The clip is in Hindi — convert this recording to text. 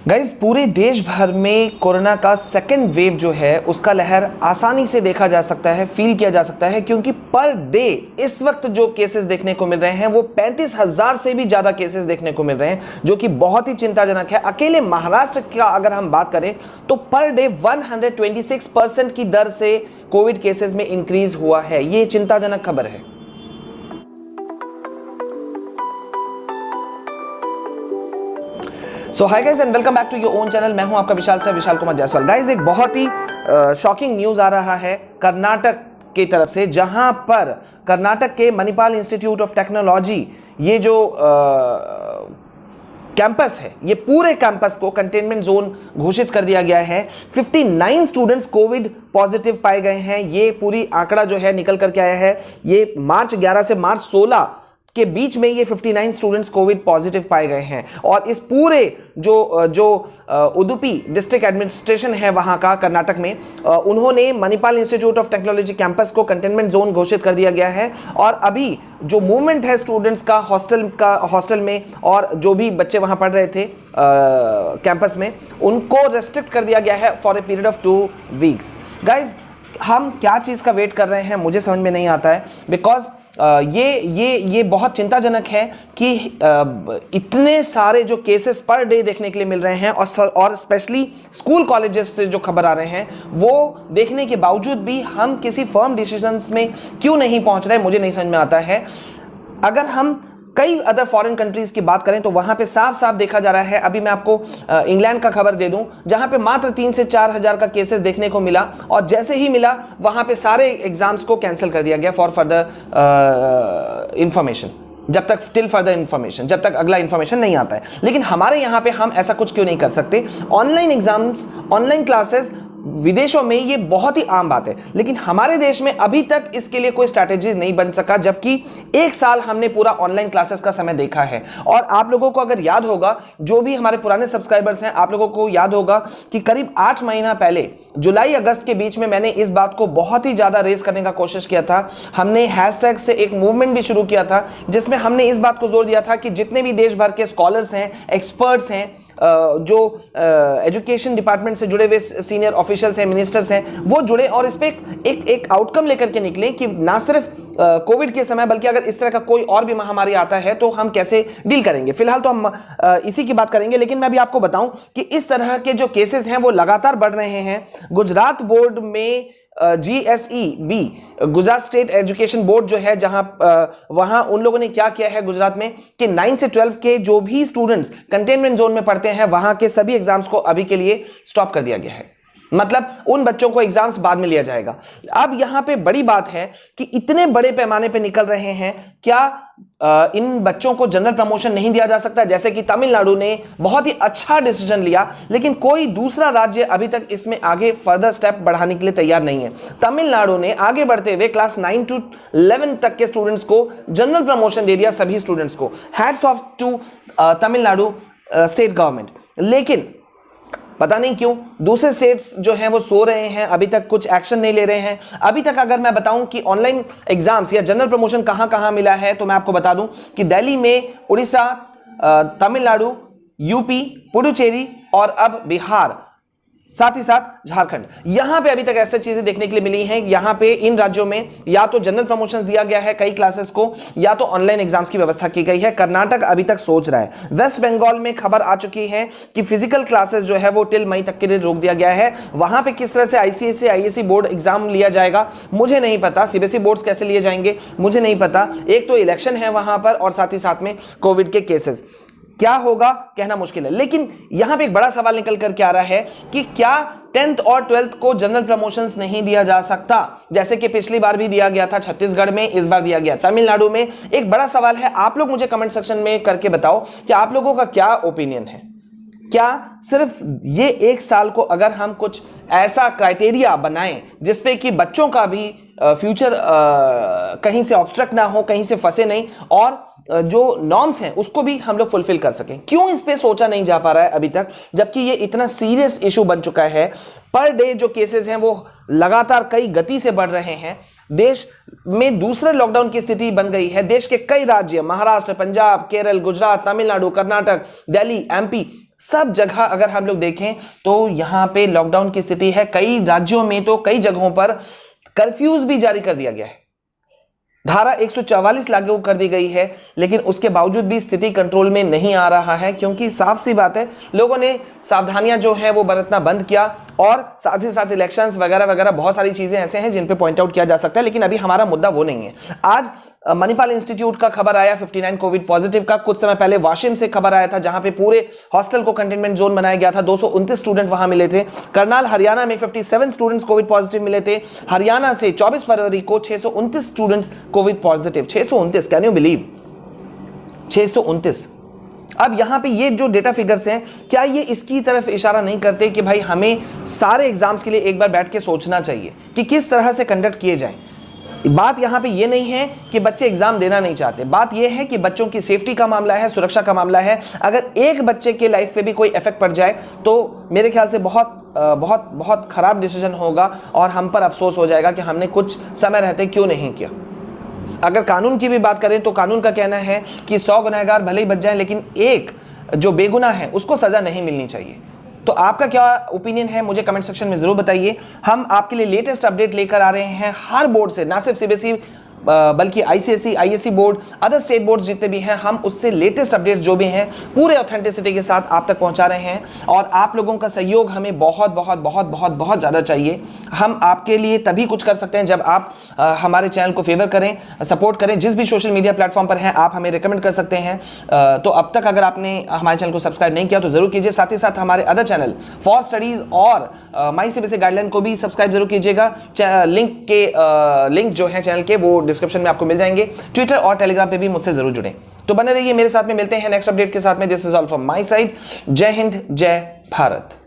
गाइज पूरे देश भर में कोरोना का सेकेंड वेव जो है उसका लहर आसानी से देखा जा सकता है, फील किया जा सकता है, क्योंकि पर डे इस वक्त जो केसेस देखने को मिल रहे हैं वो 35,000 से भी ज्यादा केसेस देखने को मिल रहे हैं, जो कि बहुत ही चिंताजनक है। अकेले महाराष्ट्र का अगर हम बात करें तो पर डे 126% की दर से कोविड केसेस में इंक्रीज हुआ है। ये चिंताजनक खबर है। So hi guys and welcome back to your own channel. मैं हूं आपका विशाल सर, विशाल कुमार जायसवाल। गाइस एक बहुत ही शॉकिंग न्यूज आ रहा है कर्नाटक की तरफ से, जहां पर कर्नाटक के मणिपाल इंस्टीट्यूट ऑफ टेक्नोलॉजी ये जो कैंपस है, ये पूरे कैंपस को कंटेनमेंट जोन घोषित कर दिया गया है। 59 स्टूडेंट्स कोविड पॉजिटिव पाए गए हैं। ये पूरी आंकड़ा जो है निकल करके आया है। ये मार्च 11 से मार्च 16 के बीच में ये 59 स्टूडेंट्स कोविड पॉजिटिव पाए गए हैं। और इस पूरे जो उडुपी डिस्ट्रिक्ट एडमिनिस्ट्रेशन है वहां का कर्नाटक में, उन्होंने Manipal institute of technology campus को कंटेनमेंट जोन घोषित कर दिया गया है। और अभी जो मूवमेंट है स्टूडेंट्स का हॉस्टल में, और जो भी बच्चे वहां पढ़ रहे थे कैंपस में, उनको रेस्ट्रिक्ट कर दिया गया है for a period of 2 weeks. Guys हम क्या चीज़ का वेट कर रहे हैं मुझे समझ में नहीं आता है, बिकॉज ये बहुत चिंताजनक है कि इतने सारे जो केसेस पर डे देखने के लिए मिल रहे हैं, और स्पेशली स्कूल कॉलेजेस से जो खबर आ रहे हैं वो देखने के बावजूद भी हम किसी फर्म डिसीजंस में क्यों नहीं पहुंच रहे, मुझे नहीं समझ में आता है। अगर हम कई अदर फॉरेन कंट्रीज की बात करें तो वहां पे साफ साफ देखा जा रहा है। अभी मैं आपको इंग्लैंड का खबर दे दूं, जहां पे मात्र 3 से 4 हजार का केसेस देखने को मिला, और जैसे ही मिला वहां पे सारे एग्जाम्स को कैंसिल कर दिया गया फॉर फर्दर इंफॉर्मेशन, जब तक टिल फर्दर इंफॉर्मेशन, जब तक अगला इंफॉर्मेशन नहीं आता है। लेकिन हमारे यहां पे हम ऐसा कुछ क्यों नहीं कर सकते? ऑनलाइन एग्जाम्स, ऑनलाइन क्लासेस विदेशों में ये बहुत ही आम बात है, लेकिन हमारे देश में अभी तक इसके लिए कोई स्ट्रैटेजी नहीं बन सका, जबकि 1 साल हमने पूरा ऑनलाइन क्लासेस का समय देखा है। और आप लोगों को अगर याद होगा, जो भी हमारे पुराने सब्सक्राइबर्स हैं, आप लोगों को याद होगा कि करीब 8 महीना पहले जुलाई अगस्त के बीच में मैंने इस बात को बहुत ही ज्यादा रेज करने का कोशिश किया था। हमने हैशटैग से एक मूवमेंट भी शुरू किया था, जिसमें हमने इस बात को जोर दिया था कि जितने भी देश भर के स्कॉलर्स हैं, एक्सपर्ट्स हैं, जो एजुकेशन डिपार्टमेंट से जुड़े हुए सीनियर ऑफिशियल्स हैं, मिनिस्टर्स हैं, वो जुड़े और इस पे एक आउटकम लेकर के निकले कि ना सिर्फ कोविड के समय, बल्कि अगर इस तरह का कोई और भी महामारी आता है तो हम कैसे डील करेंगे। फिलहाल तो हम इसी की बात करेंगे, लेकिन मैं भी आपको बताऊं कि इस तरह के जो केसेस हैं वो लगातार बढ़ रहे हैं। गुजरात बोर्ड में GSEB, Gujarat state education board जो है, जहां वहां उन लोगों ने क्या किया है गुजरात में कि 9 से 12 के जो भी स्टूडेंट्स कंटेनमेंट जोन में पढ़ते हैं, वहां के सभी एग्जाम्स को अभी के लिए स्टॉप कर दिया गया है। मतलब उन बच्चों को एग्जाम्स बाद में लिया जाएगा। अब यहां पे बड़ी बात है कि इतने बड़े पैमाने पे निकल रहे हैं, क्या इन बच्चों को जनरल प्रमोशन नहीं दिया जा सकता? जैसे कि तमिलनाडु ने बहुत ही अच्छा डिसीजन लिया, लेकिन कोई दूसरा राज्य अभी तक इसमें आगे फर्दर स्टेप बढ़ाने के लिए तैयार नहीं है। तमिलनाडु ने आगे बढ़ते हुए क्लास 9 to 11 तक के स्टूडेंट्स को जनरल प्रमोशन दे दिया, सभी स्टूडेंट्स को। Hats off to Tamil Nadu state government. लेकिन पता नहीं क्यों दूसरे स्टेट्स जो हैं वो सो रहे हैं, अभी तक कुछ एक्शन नहीं ले रहे हैं। अभी तक अगर मैं बताऊं कि ऑनलाइन एग्जाम्स या जनरल प्रमोशन कहां कहां मिला है, तो मैं आपको बता दूं कि दिल्ली में, उड़ीसा, तमिलनाडु, यूपी, पुडुचेरी और अब बिहार, साथ ही साथ झारखंड, यहां पे अभी तक ऐसी चीजें देखने के लिए मिली हैं। यहां पे इन राज्यों में या तो जनरल प्रमोशंस दिया गया है कई क्लासेस को, या तो ऑनलाइन एग्जाम्स की व्यवस्था की गई है। कर्नाटक अभी तक सोच रहा है। वेस्ट बंगाल में खबर आ चुकी है कि फिजिकल क्लासेस जो है वो टिल मई तक के लिए रोक दिया गया है। वहां पे किस तरह से ICSE ISC बोर्ड एग्जाम लिया जाएगा मुझे नहीं पता, CBSE बोर्ड्स कैसे लिए जाएंगे मुझे नहीं पता। एक तो इलेक्शन है वहां पर, और साथ ही साथ में कोविड के केसेस, क्या होगा कहना मुश्किल है। लेकिन यहां पे एक बड़ा सवाल निकल करके आ रहा है कि क्या 10th और 12th को जनरल प्रमोशंस नहीं दिया जा सकता, जैसे कि पिछली बार भी दिया गया था छत्तीसगढ़ में, इस बार दिया गया तमिलनाडु में। एक बड़ा सवाल है, आप लोग मुझे कमेंट सेक्शन में करके बताओ कि आप लोगों का क्या ओपिनियन है। क्या सिर्फ ये 1 साल को अगर हम कुछ ऐसा क्राइटेरिया बनाएं जिसपे कि बच्चों का भी फ्यूचर कहीं से ऑब्स्ट्रक्ट ना हो, कहीं से फंसे नहीं, और जो नॉर्म्स हैं उसको भी हम लोग फुलफिल कर सकें, क्यों इस पे सोचा नहीं जा पा रहा है अभी तक, जबकि ये इतना सीरियस इशू बन चुका है। पर डे जो केसेस हैं वो लगातार कई गति से बढ़ रहे हैं। देश में दूसरे लॉकडाउन की स्थिति बन गई है। देश के कई राज्य, महाराष्ट्र, पंजाब, केरल, गुजरात, तमिलनाडु, कर्नाटक, दिल्ली, एमपी, सब जगह अगर हम लोग देखें तो यहां पे लॉकडाउन की स्थिति है। कई राज्यों में तो कई जगहों पर कर्फ्यूज भी जारी कर दिया गया है, धारा 144 लागू कर दी गई है, लेकिन उसके बावजूद भी स्थिति कंट्रोल में नहीं आ रहा है, क्योंकि साफ सी बात है लोगों ने सावधानियां जो है वो बरतना बंद किया। और साथ ही साथ इलेक्शंस वगैरह वगैरह बहुत सारी चीजें ऐसे हैं जिन पे पॉइंट आउट किया जा सकता है, लेकिन अभी हमारा मुद्दा वो नहीं है। आज मणिपाल इंस्टीट्यूट का खबर आया 59 कोविड पॉजिटिव का। कुछ समय पहले वाशिम से खबर आया था जहां पे पूरे हॉस्टल को कंटेनमेंट जोन बनाया गया था, 229 स्टूडेंट वहां मिले थे। करनाल हरियाणा में 57 स्टूडेंट्स कोविड पॉजिटिव मिले थे। हरियाणा से 24 फरवरी को 629 students Covid positive. 629, can you believe, 629। अब यहां पे ये जो डेटा फिगर्स हैं, क्या ये इसकी तरफ इशारा नहीं करते कि भाई हमें सारे एग्जाम्स के लिए एक बार बैठ के सोचना चाहिए कि किस तरह से कंडक्ट किए जाएं। बात यहां पे ये नहीं है कि बच्चे एग्जाम देना नहीं चाहते, बात ये है कि बच्चों की सेफ्टी का मामला है, सुरक्षा का मामला है। अगर एक बच्चे के लाइफ पे भी कोई इफेक्ट पड़ जाए तो मेरे ख्याल से बहुत खराब डिसीजन होगा और हम पर अफसोस हो जाएगा कि हमने कुछ समय रहते क्यों नहीं किया। अगर कानून की भी बात करें तो कानून का कहना है कि 100 गुनहगार भले ही बच जाएं, लेकिन एक जो बेगुनाह है उसको सजा नहीं मिलनी चाहिए। तो आपका क्या ओपिनियन है मुझे कमेंट सेक्शन में जरूर बताइए। हम आपके लिए लेटेस्ट अपडेट लेकर आ रहे हैं हर बोर्ड से, ना सिर्फ सीबीएसई बल्कि ICSE, ISC board, other state board जितने भी हैं, हम उससे लेटेस्ट अपडेट्स जो भी हैं पूरे ऑथेंटिसिटी के साथ आप तक पहुंचा रहे हैं। और आप लोगों का सहयोग हमें बहुत बहुत बहुत बहुत बहुत ज़्यादा चाहिए। हम आपके लिए तभी कुछ कर सकते हैं जब आप हमारे चैनल को फेवर करें, सपोर्ट करें। जिस भी सोशल मीडिया प्लेटफॉर्म पर हैं आप हमें रिकमेंड कर सकते हैं। तो अब तक अगर आपने हमारे चैनल को सब्सक्राइब नहीं किया तो जरूर कीजिए। साथ ही साथ हमारे अदर चैनल फॉर स्टडीज और माई सीबीएसई गाइडलाइन को भी सब्सक्राइब जरूर कीजिएगा। लिंक जो है चैनल के वो डिस्क्रिप्शन में आपको मिल जाएंगे। ट्विटर और टेलीग्राम पे भी मुझसे जरूर जुड़ें। तो बने रहिए मेरे साथ में, मिलते हैं नेक्स्ट अपडेट के साथ में। This is all from my side. जय हिंद, जय भारत।